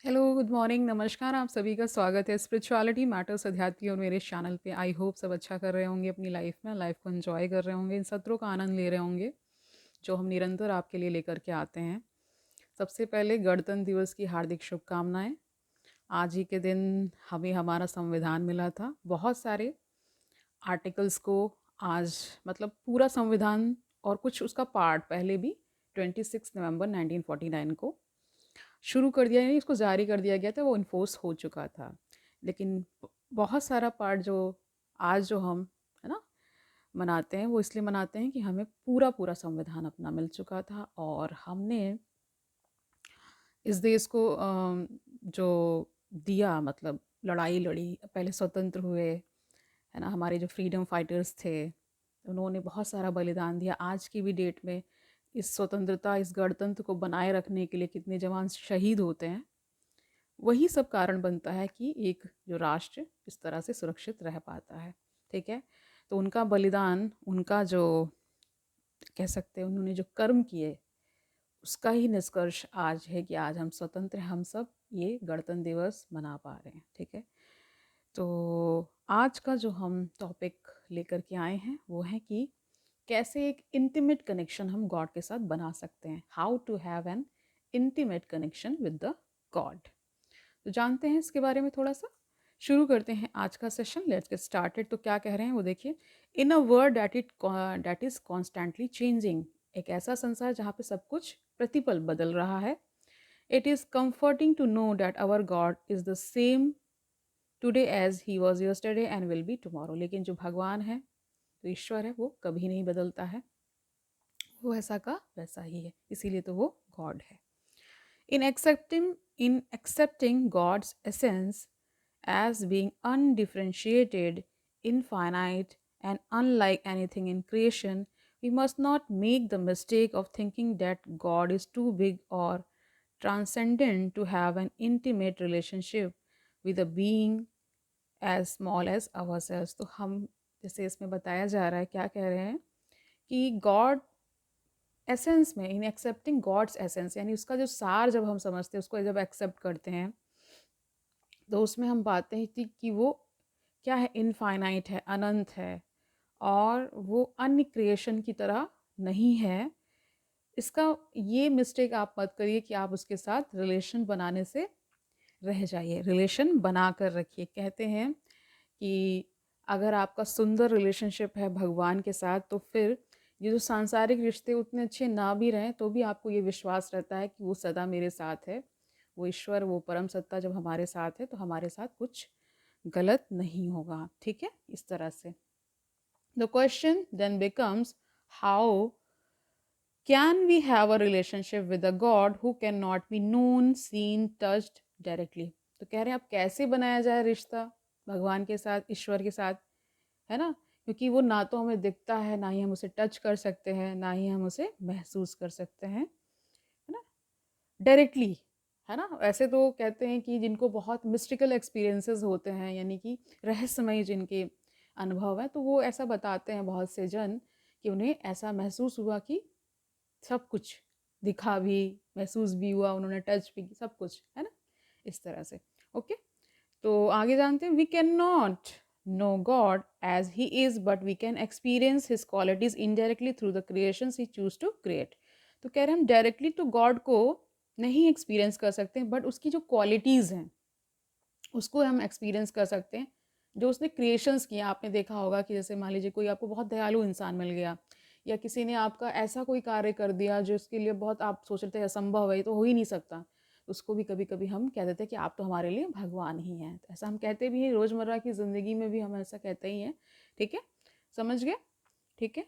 Hello, good morning, नमस्कार। आप सभी का स्वागत है स्पिरिचुअलिटी मैटर्स अध्यात्म और मेरे चैनल पे। आई होप सब अच्छा कर रहे होंगे अपनी लाइफ में, लाइफ को एंजॉय कर रहे होंगे, इन सत्रों का आनंद ले रहे होंगे जो हम निरंतर आपके लिए लेकर के आते हैं। सबसे पहले गणतंत्र दिवस की हार्दिक शुभकामनाएं। आज ही के दिन हमें हमारा संविधान मिला था। बहुत सारे आर्टिकल्स को आज मतलब पूरा संविधान और कुछ उसका पार्ट पहले भी 26 नवंबर 1949 को शुरू कर दिया, यानी उसको जारी कर दिया गया था, वो इन्फोर्स हो चुका था। लेकिन बहुत सारा पार्ट जो आज जो हम है ना मनाते हैं, वो इसलिए मनाते हैं कि हमें पूरा पूरा संविधान अपना मिल चुका था और हमने इस देश को जो दिया, मतलब लड़ाई लड़ी, पहले स्वतंत्र हुए, है ना। हमारे जो फ्रीडम फाइटर्स थे उन्होंने बहुत सारा बलिदान दिया। आज की भी डेट में इस स्वतंत्रता, इस गणतंत्र को बनाए रखने के लिए कितने जवान शहीद होते हैं। वही सब कारण बनता है कि एक जो राष्ट्र इस तरह से सुरक्षित रह पाता है। ठीक है, तो उनका बलिदान, उनका जो कह सकते हैं उन्होंने जो कर्म किए, उसका ही निष्कर्ष आज है कि आज हम स्वतंत्र हैं, हम सब ये गणतंत्र दिवस मना पा रहे हैं। ठीक है, तो आज का जो हम टॉपिक लेकर के आए हैं वो है कि कैसे एक इंटीमेट कनेक्शन हम गॉड के साथ बना सकते हैं। How to have an intimate connection with the God. तो जानते हैं इसके बारे में थोड़ा सा। शुरू करते हैं आज का सेशन। Let's get started. तो क्या कह रहे हैं वो देखिए। In a world that is constantly changing, एक ऐसा संसार जहाँ पे सब कुछ प्रतिपल बदल रहा है। It is comforting to know that our God is the same today as he was yesterday and will be tomorrow. लेकिन जो भगवान है, जो ईश्वर है, वो कभी नहीं बदलता है, वो ऐसा का वैसा ही है, इसीलिए तो वो गॉड है। In accepting God's essence as being undifferentiated, infinite, and unlike anything in creation, we must not make the mistake of thinking that God is too big or transcendent to have an intimate relationship with a being as small as ourselves। तो हम, जैसे इसमें बताया जा रहा है, क्या कह रहे हैं कि गॉड एसेंस में, इन एक्सेप्टिंग गॉड्स एसेंस, यानी उसका जो सार जब हम समझते हैं, उसको जब एक्सेप्ट करते हैं, तो उसमें हम पाते हैं कि वो क्या है, इनफाइनाइट है, अनंत है, और वो अन्य क्रिएशन की तरह नहीं है। इसका ये मिस्टेक आप मत करिए कि आप उसके साथ रिलेशन बनाने से रह जाइए। रिलेशन बना कर रखिए। कहते हैं कि अगर आपका सुंदर रिलेशनशिप है भगवान के साथ, तो फिर ये जो सांसारिक रिश्ते उतने अच्छे ना भी रहें तो भी आपको ये विश्वास रहता है कि वो सदा मेरे साथ है। वो ईश्वर, वो परम सत्ता जब हमारे साथ है तो हमारे साथ कुछ गलत नहीं होगा। ठीक है, इस तरह से। The question then becomes, how can we have a relationship with a God who can not be known, seen, touched directly. तो कह रहे हैं अब कैसे बनाया जाए रिश्ता भगवान के साथ, ईश्वर के साथ, है ना। क्योंकि वो ना तो हमें दिखता है, ना ही हम उसे टच कर सकते हैं, ना ही हम उसे महसूस कर सकते हैं, है ना, डायरेक्टली। है ना। ऐसे तो कहते हैं कि जिनको बहुत मिस्टिकल एक्सपीरियंसेस होते हैं, यानी कि रहस्यमय जिनके अनुभव है, तो वो ऐसा बताते हैं बहुत से जन कि उन्हें ऐसा महसूस हुआ कि सब कुछ दिखा भी, महसूस भी हुआ, उन्होंने टच भी, सब कुछ, है ना, इस तरह से। ओके, तो आगे जानते हैं। We can not know God as he is, but we can experience his qualities indirectly through the creations he choose to create. तो कह रहे हैं हम डायरेक्टली तो गॉड को नहीं एक्सपीरियंस कर सकते, बट उसकी जो क्वालिटीज़ हैं उसको हम एक्सपीरियंस कर सकते हैं जो उसने क्रिएशंस किए। आपने देखा होगा कि जैसे मान लीजिए कोई आपको बहुत दयालु इंसान मिल गया, या किसी ने आपका ऐसा कोई कार्य कर दिया जो इसके लिए बहुत आप सोच रहे थे असंभव है, ये तो हो ही नहीं सकता, उसको भी कभी कभी हम कह देते हैं कि आप तो हमारे लिए भगवान ही हैं। तो ऐसा हम कहते भी हैं, रोज़मर्रा की ज़िंदगी में भी हम ऐसा कहते ही हैं। ठीक है, समझ गए। ठीक है,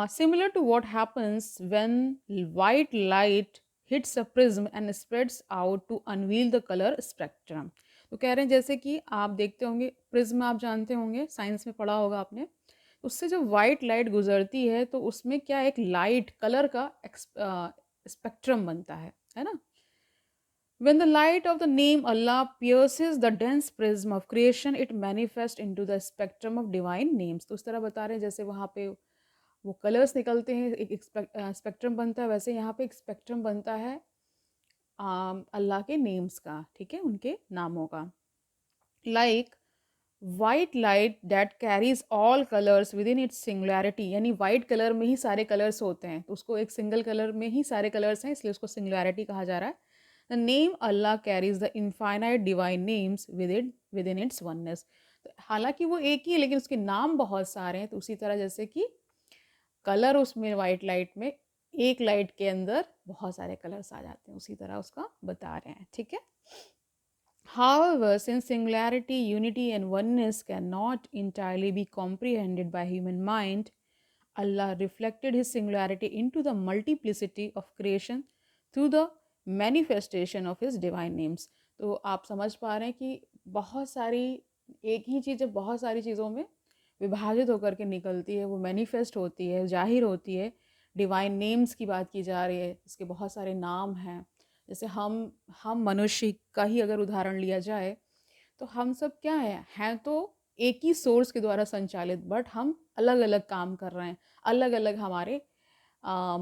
similar to what happens when white light hits a prism and spreads out to unveil the color spectrum। तो कह रहे हैं जैसे कि आप देखते होंगे प्रिज्म, आप जानते होंगे, साइंस में पढ़ा होगा आपने। उससे जब वाइट लाइट गुजरती है तो उसमें क्या, एक लाइट कलर का स्पेक्ट्रम बनता है ना। When the light of the name Allah pierces the dense prism of creation, it manifests into the spectrum of divine names। तो उस तरह बता रहे हैं जैसे वहाँ पे वो कलर्स निकलते हैं, एक स्पेक्ट्रम बनता है, वैसे यहाँ पे एक स्पेक्ट्रम बनता है अल्लाह के नेम्स का, ठीक है, उनके नामों का। Like white light that carries all colours with in its singularity, यानी वाइट कलर में ही सारे कलर्स होते हैं, तो उसको एक सिंगल कलर में ही सारे कलर्स हैं, इसलिए उसको सिंगुलैरिटी कहा जा रहा है। The name Allah carries the infinite divine names with in its oneness. तो हालांकि वो एक ही है लेकिन उसके नाम बहुत सारे हैं, तो उसी तरह जैसे कि कलर उसमें वाइट लाइट में एक लाइट के अंदर बहुत सारे कलर्स आ जाते हैं, उसी तरह उसका बता रहे हैं, ठीक है। However, since singularity, unity, and oneness cannot entirely be comprehended by human mind, Allah reflected His singularity into the multiplicity of creation through the manifestation of His divine names. तो आप समझ पा रहे हैं कि बहुत सारी एक ही चीज़ जब बहुत सारी चीज़ों में विभाजित होकर के निकलती है, वो मैनिफेस्ट होती है, जाहिर होती है। डिवाइन नेम्स की बात की जा रही है, इसके बहुत सारे नाम हैं। जैसे हम मनुष्य का ही अगर उदाहरण लिया जाए तो हम सब क्या हैं तो एक ही सोर्स के द्वारा संचालित, बट हम अलग अलग काम कर रहे हैं, अलग अलग हमारे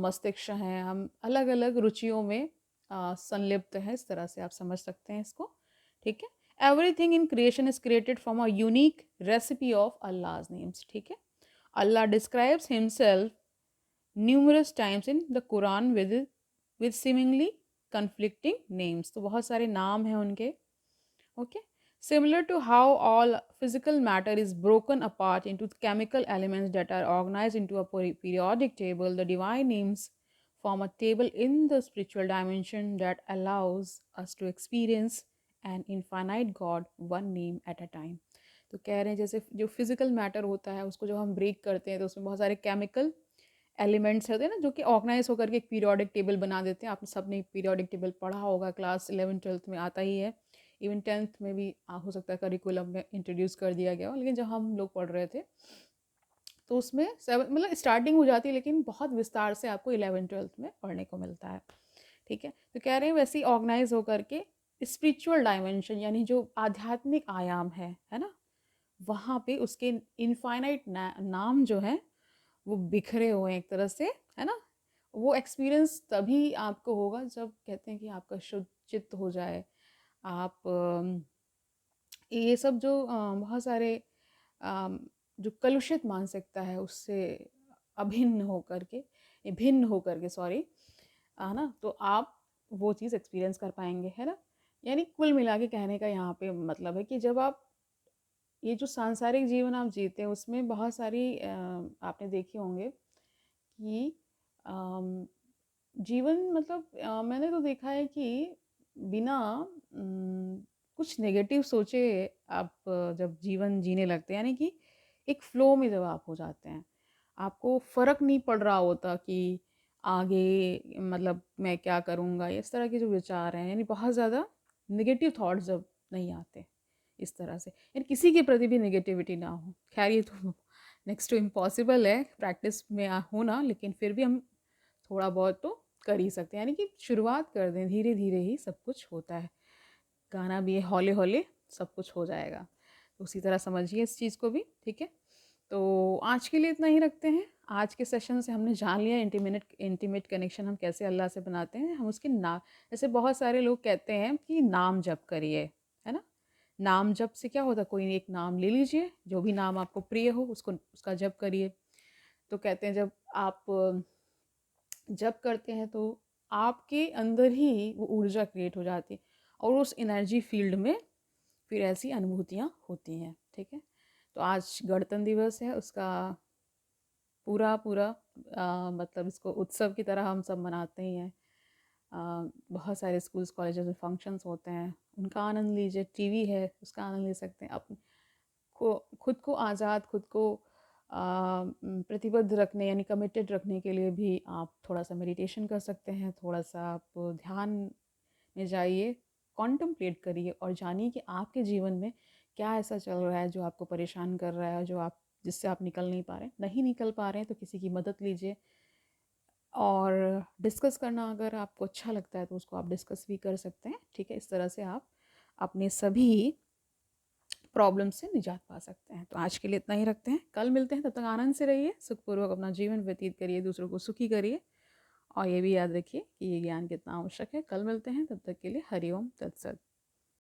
मस्तिष्क हैं, हम अलग अलग रुचियों में संलिप्त हैं, इस तरह से आप समझ सकते हैं इसको, ठीक है। Everything in creation is created from a unique recipe of Allah's names, ठीक है। Allah describes himself numerous times in the Quran with seemingly conflicting names, तो बहुत सारे नाम हैं उनके, okay. Similar to how all physical matter is broken apart into chemical elements that are organized into a periodic table, the divine names form a table in the spiritual dimension that allows us to experience an infinite God one name at a time. तो कह रहे हैं जैसे जो physical matter होता है उसको जब हम ब्रेक करते हैं तो उसमें बहुत सारे केमिकल एलिमेंट्स होते हैं ना, जो कि ऑर्गेनाइज होकर के एक पीरियोडिक टेबल बना देते हैं। आपने सबने पीरियोडिक टेबल पढ़ा होगा, क्लास 11th-12th में आता ही है, इवन 10th में भी हो सकता है करिकुलम में इंट्रोड्यूस कर दिया गया हो, लेकिन जब हम लोग पढ़ रहे थे तो उसमें 7 मतलब स्टार्टिंग हो जाती है, लेकिन बहुत विस्तार से आपको 11th-12th में पढ़ने को मिलता है, ठीक है। तो कह रहे हैं वैसे ही ऑर्गेनाइज होकर के स्पिरिचुअल डायमेंशन, यानी जो आध्यात्मिक आयाम है ना, वहाँ पे उसके इनफाइनाइट नाम जो है वो बिखरे हुए हैं एक तरह से, है ना। वो एक्सपीरियंस तभी आपको होगा जब कहते हैं कि आपका शुद्ध चित्त हो जाए, आप ये सब जो बहुत सारे जो कलुषित मानसिकता है उससे अभिन्न होकर के, भिन्न होकर के, सॉरी, है ना, तो आप वो चीज़ एक्सपीरियंस कर पाएंगे, है ना। यानी कुल मिला के कहने का यहाँ पे मतलब है कि जब आप ये जो सांसारिक जीवन आप जीते हैं उसमें बहुत सारी आपने देखे होंगे कि जीवन मतलब मैंने तो देखा है कि बिना कुछ नेगेटिव सोचे आप जब जीवन जीने लगते हैं, यानी कि एक फ्लो में जब आप हो जाते हैं, आपको फ़र्क नहीं पड़ रहा होता कि आगे मतलब मैं क्या करूँगा, इस तरह के जो विचार हैं, यानी बहुत ज़्यादा नेगेटिव थॉट्स जब नहीं आते इस तरह से, यानी किसी के प्रति भी नेगेटिविटी ना हो। खैर ये तो नेक्स्ट टू इम्पॉसिबल है प्रैक्टिस में होना, लेकिन फिर भी हम थोड़ा बहुत तो कर ही सकते हैं, यानी कि शुरुआत कर दें, धीरे धीरे ही सब कुछ होता है। गाना भी है हौले हौले सब कुछ हो जाएगा, तो उसी तरह समझिए इस चीज़ को भी, ठीक है। तो आज के लिए इतना ही रखते हैं। आज के सेशन से हमने जान लिया इंटीमेट कनेक्शन हम कैसे अल्लाह से बनाते हैं। हम उसके नाम, जैसे बहुत सारे लोग कहते हैं कि नाम जप करिए, है ना। नाम जप से क्या होता है, कोई एक नाम ले लीजिए, जो भी नाम आपको प्रिय हो उसको उसका जप करिए। तो कहते हैं जब आप जप करते हैं तो आपके अंदर ही वो ऊर्जा क्रिएट हो जाती है और उस एनर्जी फील्ड में फिर ऐसी अनुभूतियाँ होती हैं, ठीक है। तो आज गणतंत्र दिवस है, उसका पूरा पूरा मतलब इसको उत्सव की तरह हम सब मनाते ही हैं। बहुत सारे स्कूल्स कॉलेजेस में फंक्शंस होते हैं, उनका आनंद लीजिए। टीवी है उसका आनंद ले सकते हैं। अपने को खुद को आज़ाद, खुद को प्रतिबद्ध रखने यानी कमिटेड रखने के लिए भी आप थोड़ा सा मेडिटेशन कर सकते हैं, थोड़ा सा आप ध्यान में जाइए, कॉन्टम्पलेट करिए और जानिए कि आपके जीवन में क्या ऐसा चल रहा है जो आपको परेशान कर रहा है, जो आप जिससे आप निकल नहीं पा रहे, नहीं निकल पा रहे हैं तो किसी की मदद लीजिए। और डिस्कस करना अगर आपको अच्छा लगता है तो उसको आप डिस्कस भी कर सकते हैं, ठीक है। इस तरह से आप अपने सभी प्रॉब्लम से निजात पा सकते हैं। तो आज के लिए इतना ही रखते हैं, कल मिलते हैं, तब तक आनंद से रहिए, सुखपूर्वक अपना जीवन व्यतीत करिए, दूसरों को सुखी करिए और ये भी याद रखिए कि ये ज्ञान कितना आवश्यक है। कल मिलते हैं, तब तक के लिए हरि ओम तत्सत।